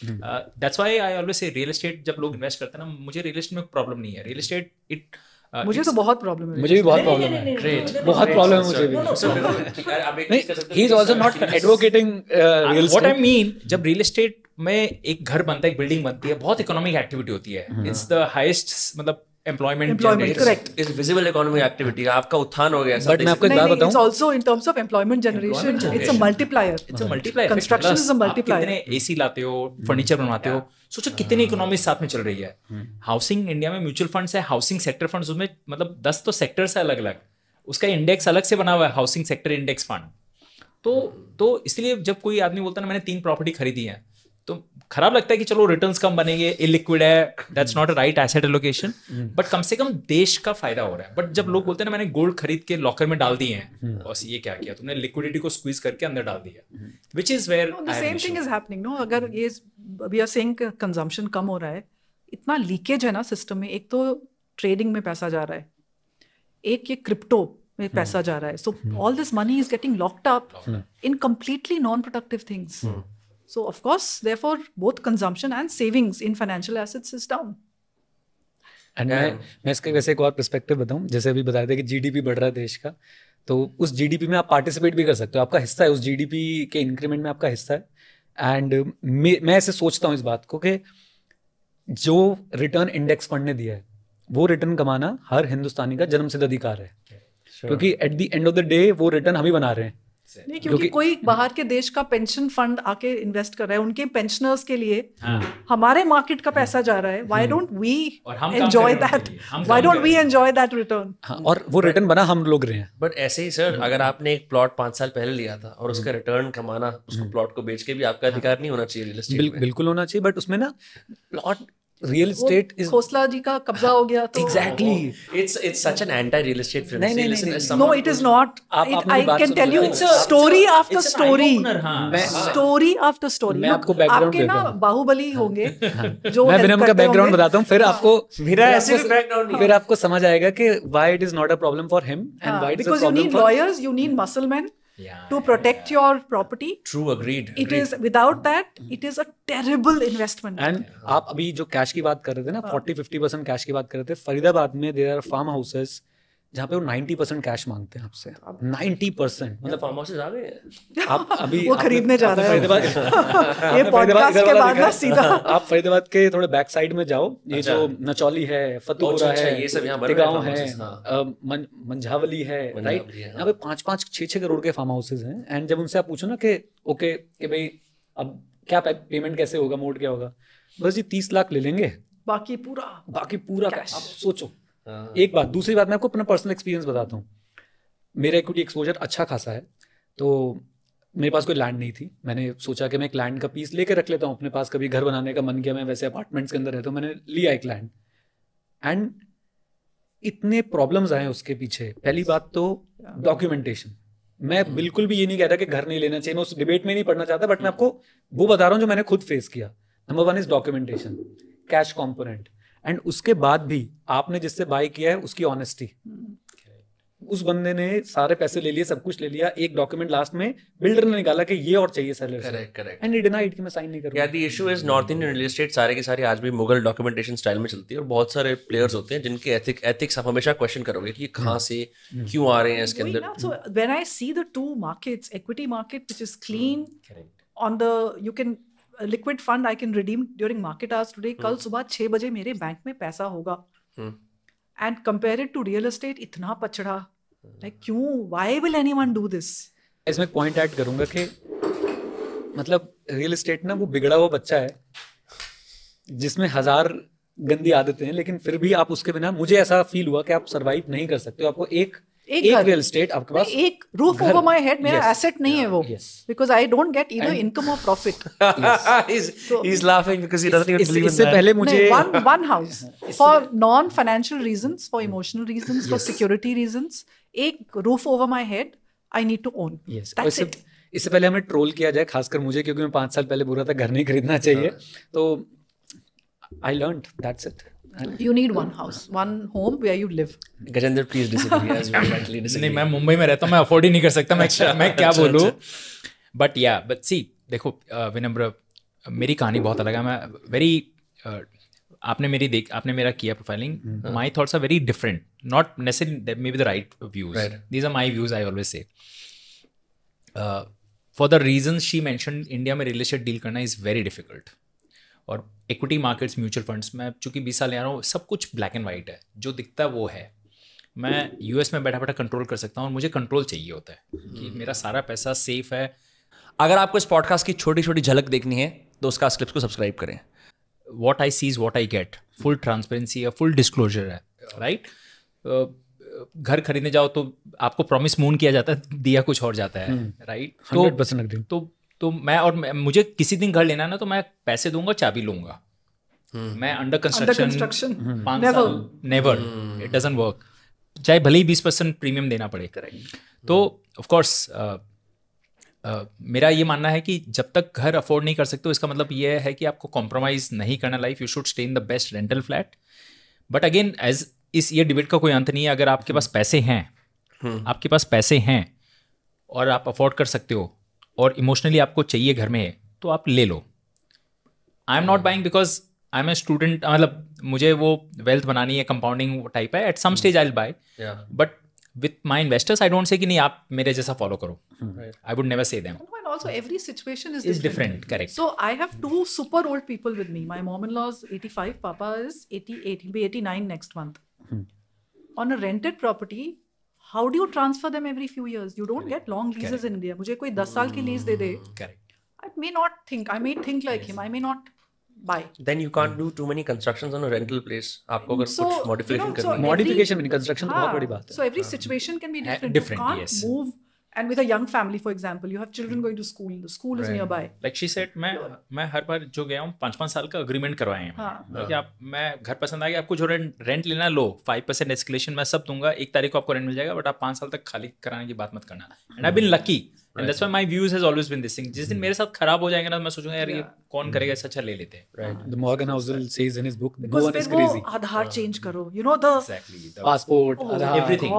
That's why I always से real estate जब लोग इन्वेस्ट करते हैं ना, मुझे रियल एस्टेट में प्रॉब्लम नहीं है. रियल एस्टेट इट मुझे तो बहुत प्रॉब्लम है. मुझे भी बहुत प्रॉब्लम है. बहुत प्रॉब्लम है मुझे भी. He is also not advocating real estate. What I mean, जब रियल एस्टेट में एक घर बनता है, एक बिल्डिंग बनती है, बहुत इकोनॉमिक एक्टिविटी होती है. इट्स द हाईएस्ट मतलब employment. Correct. Is visible economic activity. आपका उत्थान हो गया. बट मैं आपको एक बात बताऊं, it's also in terms of employment generation. It's a multiplier. It's a multiplier. Construction is a multiplier. कितने एसी लाते हो, फर्नीचर बनवाते हो, सोचो कितनी इकोनॉमी साथ में चल रही है. हाउसिंग इंडिया में म्यूचुअल फंड्स है, हाउसिंग सेक्टर फंड्स, उसमें मतलब 10 तो सेक्टर्स है अलग अलग, उसका इंडेक्स अलग से बना हुआ है, हाउसिंग सेक्टर इंडेक्स फंड. तो इसलिए जब कोई आदमी बोलता है ना मैंने 3 प्रॉपर्टी खरीदी है, तो खराब लगता है कि चलो रिटर्न्स कम बनेंगे, इलिक्विड है, that's not a right asset allocation, but कम से कम देश का फायदा हो रहा है. बट जब लोग बोलते हैं ना मैंने गोल्ड खरीद के लॉकर में डाल दिए हैं, बस ये क्या किया तुमने, लिक्विडिटी को स्क्वीज करके अंदर डाल दिया, which is where the same thing is happening. No, अगर ये वी आर सेइंग कंजम्पशन कम हो रहा है, इतना लीकेज है ना सिस्टम में. एक तो ट्रेडिंग में पैसा जा रहा है, एक ये क्रिप्टो में पैसा जा रहा है. So all this money is getting locked up in completely non productive things. So of course, therefore, both consumption and savings in financial assets is down. And मैं इसका वैसे एक और पर्सपेक्टिव बताऊं, जैसे अभी बता रहे थे कि जीडीपी बढ़ रहा है देश का, तो उस जीडीपी में आप पार्टिसिपेट भी कर सकते हो, आपका हिस्सा है उस जीडीपी के इंक्रीमेंट में, आपका हिस्सा है. एंड मैं ऐसे सोचता हूँ इस बात को कि जो रिटर्न इंडेक्स फंड ने दिया है, वो रिटर्न कमाना हर हिंदुस्तानी का जन्मसिद्ध अधिकार है. क्योंकि at the end of the day वो रिटर्न हम ही बना रहे हैं. नहीं, क्योंकि कोई बाहर के देश का पेंशन फंड आके इन्वेस्ट कर रहा है, उनके पेंशनर्स के लिए हमारे मार्केट का पैसा जा रहा है. Why don't we enjoy that? Why don't we enjoy that return? और वो रिटर्न बना हम लोग रहे हैं. बट ऐसे ही सर, अगर आपने एक प्लॉट 5 साल पहले लिया था और उसका रिटर्न कमाना, उसको प्लॉट को बेच के भी आपका अधिकार नहीं होना चाहिए रियल एस्टेट में. बिल्कुल होना चाहिए, बट उसमें ना plot real estate is Khosla ji का कब्जा हो गया तो exactly it's such an anti real estate film. नहीं. No, it is not. I can tell you story after story. Story after story. मैं आपको background आपके ना बाहुबली होंगे जो मैं विनम का बैकग्राउंड बताता हूँ, फिर आपको मेरा ऐसे भी बैकग्राउंड नहीं. फिर आपको समझ आएगा कि why it is not a problem for him and why it is a because you problem need for lawyers, you need muscle men to protect your property. True, agreed. It is without that, it is a terrible investment. And आप अभी जो cash की बात कर रहे थे ना, 40-50% cash की बात कर रहे थे, फरीदाबाद में देयर आर फार्म हाउसेस जहाँ पे वो 90% कैश मांगते हैं आपसे. 90% मतलब फार्म हाउसेस आ गए. आप अभी वो खरीदने जा रहे हैं. ये पॉडकास्ट के बाद ना सीधा आप फरीदाबाद के थोड़े बैक साइड में जाओ, ये जो नचौली है, फतुपुरा है, ये सब यहाँ टिगांव है, मंझावली है, राइट, यहाँ पे 5-5-6 करोड़ के फार्म हाउसेज हैं. एंड जब उनसे आप पूछो ना कि ओके कि भाई अब क्या पेमेंट कैसे होगा, मोड क्या होगा, बस जी 30 लाख ले लेंगे, बाकी पूरा आप सोचो. एक बात. दूसरी बात, मैं आपको अपना पर्सनल एक्सपीरियंस बताता हूँ. मेरा इक्विटी एक्सपोजर अच्छा खासा है, तो मेरे पास कोई लैंड नहीं थी. मैंने सोचा कि मैं एक लैंड का पीस लेके रख लेता हूँ अपने पास, कभी घर बनाने का मन किया, मैं वैसे अपार्टमेंट्स के अंदर रहता हूँ, मैंने लिया एक लैंड. एंड इतने प्रॉब्लम्स आए उसके पीछे. पहली बात तो डॉक्यूमेंटेशन. मैं बिल्कुल भी ये नहीं कहता कि घर नहीं लेना चाहिए, मैं उस डिबेट में नहीं पढ़ना चाहता, बट मैं आपको वो बता रहा हूँ जो मैंने खुद फेस किया. Number 1 is documentation, cash component, and उसके बाद भी आपने जिससे बाय किया है उसकी ऑनेस्टी. उस बंदे ने सारे पैसे ले लिए, सब कुछ ले लिया, एक डॉक्यूमेंट लास्ट में बिल्डर ने निकाला कि ये और चाहिए सेलर से. करेक्ट. एंड ही डिनाइड कि मैं साइन नहीं करूंगा. या the issue is north Indian real estate सारे के सारे आज भी मुगल डॉक्यूमेंटेशन स्टाइल में चलती है, और बहुत सारे प्लेयर्स होते हैं जिनके एथिक्स आप हमेशा क्वेश्चन करोगे कि कहाँ से क्यों आ रहे हैं इसके अंदर. So when I see the two markets, equity market which is clean, on the you can liquid fund I can redeem during market hours today. कल सुबह 6 बजे मेरे बैंक में पैसा होगा. And compare it to real estate, इतना पचड़ा. Like क्यों? Why will anyone do this? इसमें पॉइंट ऐड करूंगा कि मतलब रियल एस्टेट ना वो बिगड़ा हुआ बच्चा है जिसमें 1000 गंदी आदतें हैं, लेकिन फिर भी आप उसके बिना, मुझे ऐसा फील हुआ कि आप सरवाइव नहीं कर सकते हो. आपको एक रियल एस्टेट आपके पास, एक रूफ ओवर माय हेड मेरा एसेट नहीं है वो, because I don't get either income और profit. He's laughing because he doesn't even believe in that. इससे पहले मुझे one house for non financial reasons, for emotional reasons, for security reasons, एक roof over my head I need to own. That's it. इससे पहले हमें troll किया जाए, खासकर मुझे, क्योंकि मैं 5 साल पहले बोल रहा था घर नहीं खरीदना चाहिए, तो I learned, that's it. You need one house, one home where you live. Gajendra, please disagree as we mentally disagree. नहीं, मैं मुंबई में रहता हूँ, मैं अफोर्ड ही नहीं कर सकता, मैं क्या बोलूँ. बट सी देखो विनम्र, मेरी कहानी बहुत अलग है. मैं वेरी आपने मेरा किया profiling. My thoughts are very different, not necessarily may be the right views. These are my views, I always say. For the reason she mention, India में रियल एस्टेट डील करना इज़ वेरी डिफिकल्ट. और equity markets, mutual funds, मैं चूंकि 20 साल आ रहा हूँ, सब कुछ ब्लैक एंड वाइट है. जो दिखता है वो है. मैं यूएस में बैठा बैठा कंट्रोल कर सकता हूँ, और मुझे कंट्रोल चाहिए होता है कि मेरा सारा पैसा सेफ है. अगर आपको इस पॉडकास्ट की छोटी छोटी झलक देखनी है तो उसका क्लिप्स को सब्सक्राइब करें. What I see is what I get. Full transparency है, फुल डिस्क्लोजर है, राइट. घर खरीदने जाओ तो आपको प्रॉमिस मून किया जाता है, दिया कुछ और जाता है, राइट. 100% agree. तो मुझे किसी दिन घर लेना है ना, तो मैं पैसे दूंगा, चाबी लूंगा. मैं अंडर कंस्ट्रक्शन 5 साल नेवर, इट डजंट वर्क. चाहे भले ही 20% प्रीमियम देना पड़े. तो ऑफ कोर्स मेरा ये मानना है कि जब तक घर अफोर्ड नहीं कर सकते, इसका मतलब ये है कि आपको कॉम्प्रोमाइज नहीं करना life. You should stay in the best rental flat. But again, ये डिबेट का कोई अंत नहीं है. अगर आपके पास पैसे हैं, और आप अफोर्ड कर सकते हो, और इमोशनली आपको चाहिए घर में है, तो आप ले लो. I am not buying because I am a student. मतलब मुझे वो वेल्थ बनानी है, कंपाउंडिंग टाइप है. At some stage I will buy, but with my investors, I don't say कि नहीं आप मेरे जैसा follow करो. I would never say them. And also every situation is different. Correct. So I have 2 super old people with me. My mom-in-law is 85, Papa is 88. He'll be 89 next month. On a rented property, how do you transfer them every few years? You don't get long leases in India. मुझे कोई 10 साल की lease they they. Correct. I may not think. I may think like him. I may not buy. Then you can't do too many constructions on a rental place. आपको अगर कुछ modification करनी है. Modification में construction तो बहुत बड़ी बात है. So every situation can be different. Different, you can't yes. move. And with a young family, for example, you have children going to school. The school is nearby. Like she said, मैं हर बार जो गया हूँ 5-5 साल का agreement करवाए हैं. कि मैं घर पसंद आ गया, आपको जो रेंट लेना लो, 5% एस्केलेशन मैं सब दूंगा. 1 तारीख को आपको रेंट मिल जाएगा, बट आप 5 साल तक खाली कराने की बात मत करना. And I been lucky. And that's why my views has always been this thing. जिस दिन मेरे साथ खराब हो जाएगा ना, मैं सोचूंगा यार ये कौन करेगा, इससे अच्छा ले लेते हैं. Right. The Morgan Housel says in his book, no Because one is फिर crazy. वो आधार change करो. You know the Exactly. Passport, Aadhaar. Everything.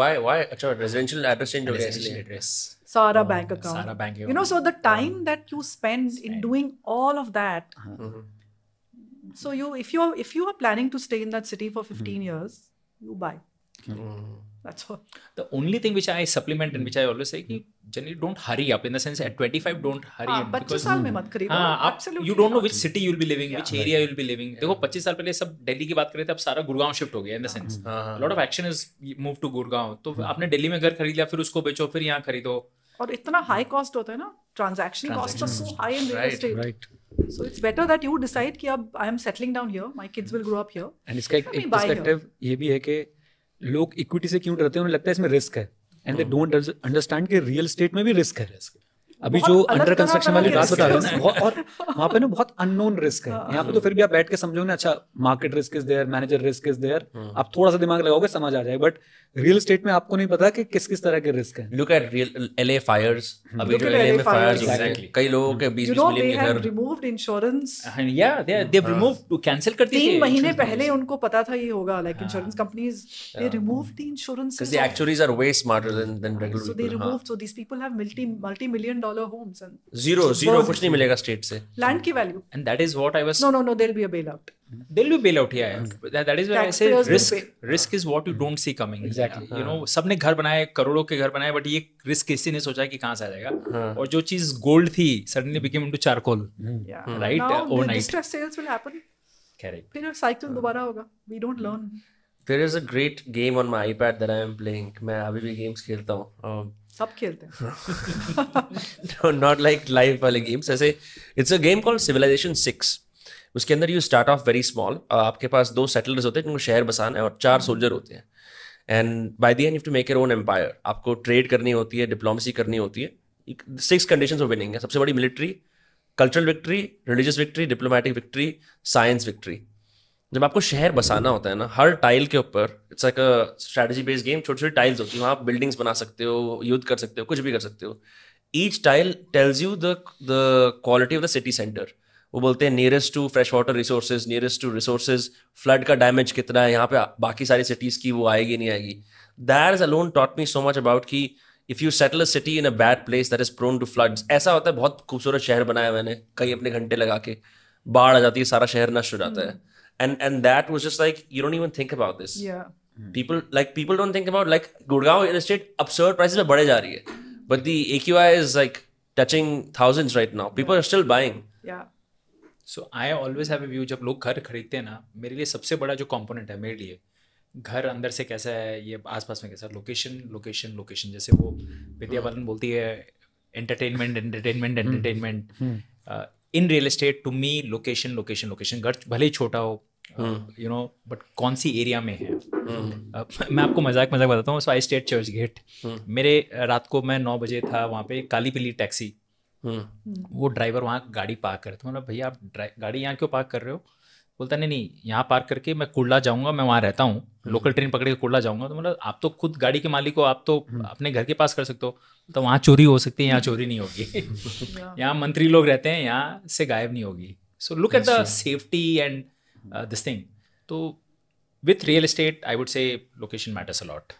Why? अच्छा, residential address change हो गया इसलिए. Address. Sara bank account. Sara bank You know, so the time that you spend in doing all of that. So if you are planning to stay in that city for 15 years, you buy. That's all. The only thing which I supplement and which I always say कि generally don't hurry up, in the sense at 25 don't hurry up. 25 साल में मत खरीदो. Absolutely. You don't know which city you'll be living, which area you'll be living. देखो 25 साल पहले सब दिल्ली की बात कर रहे थे, अब सारा गुड़गांव शिफ्ट हो गया. In the sense, a lot of action is moved to Gurgaon. तो आपने दिल्ली में घर खरीद लिया, फिर उसको बेचो, फिर यहाँ खरीदो. और इतना हाई कॉस्ट होता है ना, transaction cost are so high in real estate. Right. So it's better that you decide कि अब I am settling down here, my kids will grow up here. And इसका एक perspective ये भी है कि लोग इक्विटी से क्यों डरते हैं, उन्हें लगता है इसमें रिस्क है. एंड दे डोंट अंडरस्टैंड कि रियल एस्टेट में भी रिस्क है. अभी जो अंडर कंस्ट्रक्शन वाली बात बता रहे हैं, और वहाँ पे ना बहुत अननोन रिस्क है. यहाँ पे तो फिर भी आप बैठ के समझोगे ना, अच्छा market risk is there, manager risk is there, आप थोड़ा सा दिमाग लगाओगे समझ आ जाएगा. बट रियल एस्टेट में आपको नहीं पता कि किस किस तरह के रिस्क है. Look at real LA fires. अभी जो LA में fires हो रहे हैं, कई लोगों के 20 मिलियन के घर. removed insurance. Yeah, they've removed to cancel कर दिए. 3 महीने पहले उनको पता था ये होगा. Like insurance companies, they removed the insurances. Because the actuaries are way smarter than regular So they people. removed. So these people have multi-million dollar homes and Zero कुछ नहीं मिलेगा स्टेट से. land की value. And that is what I was. No, there'll be a bailout. There'll be bailout here. That is why I say Taxpayers will risk is what you don't see coming. Exactly. You know, सबने घर बनाए, करोड़ों के घर बनाए, but ये risk किसी ने सोचा कि कहाँ से आ जाएगा. और जो चीज गोल्ड थी suddenly became into charcoal. Yeah. Right? Now the Overnight. distress sales will happen. Correct. फिर cycle दोबारा होगा. We don't learn. There is a great game on my iPad that I am playing. मैं अभी भी games खेलता हूँ. सब खेलते हैं. No, not like live वाले games. ऐसे it's a game called Civilization 6. उसके अंदर you start off very small. आपके पास 2 settlers होते हैं जिनको शहर बसाना है, और 4 soldier होते हैं. And by the end you have to make your own empire. आपको trade करनी होती है, diplomacy करनी होती है. 6 conditions of winning है. सबसे बड़ी military, cultural victory, religious victory, diplomatic victory, science victory. जब आपको शहर बसाना होता है ना, हर टाइल के ऊपर it's like a strategy based game. छोटी छोटी टाइल्स होती है, वहाँ आप बिल्डिंग्स बना सकते हो, युद्ध कर सकते हो, कुछ भी कर सकते हो. Each tile tells you the quality of the city centre. वो बोलते हैं nearest to fresh water resources, nearest to resources, flood का डैमेज कितना है यहाँ पे, बाकी सारी सिटीज़ की वो आएगी नहीं आएगी. That is alone taught me so much about कि if you settle a city in a bad place that is prone to floods, ऐसा होता है, बहुत खूबसूरत शहर बनाया मैंने, कई अपने घंटे लगा के, बाढ़ आ जाती है, सारा शहर नष्ट हो जाता है, and that was just like, you don't even think about this. People don't think about, like, Gurgaon real estate absurd prices में बढ़े जा रही है, but the AQI is like touching thousands right now. People are still buying. So I always have a view, जब लोग घर खरीदते हैं ना, मेरे लिए सबसे बड़ा जो कंपोनेंट है मेरे लिए, घर अंदर से कैसा है, ये आसपास में कैसा है, लोकेशन, जैसे वो विद्या बालन बोलती है, entertainment in real estate, to me location, घर भले ही छोटा हो, यू नो, बट कौन सी एरिया में है। मैं आपको मजाक बताता हूँ। सो आई स्टेट चर्च गेट, मेरे रात को मैं 9 बजे था वहाँ पे, काली पीली टैक्सी, वो ड्राइवर वहाँ गाड़ी पार्क करता, मतलब भैया आप गाड़ी यहाँ क्यों पार्क कर रहे हो? बोलता नहीं, यहाँ पार्क करके मैं कुर्ला जाऊँगा, मैं वहाँ रहता हूँ, लोकल ट्रेन पकड़ के कुर्ला जाऊँगा। तो मतलब आप तो खुद गाड़ी के मालिक हो, आप तो अपने घर के पास कर सकते हो। तो वहाँ चोरी हो सकती है, यहाँ चोरी नहीं होगी। यहाँ मंत्री लोग रहते हैं, यहाँ से गायब नहीं होगी। So look at the safety and this thing. तो with real estate I would say location matters a lot.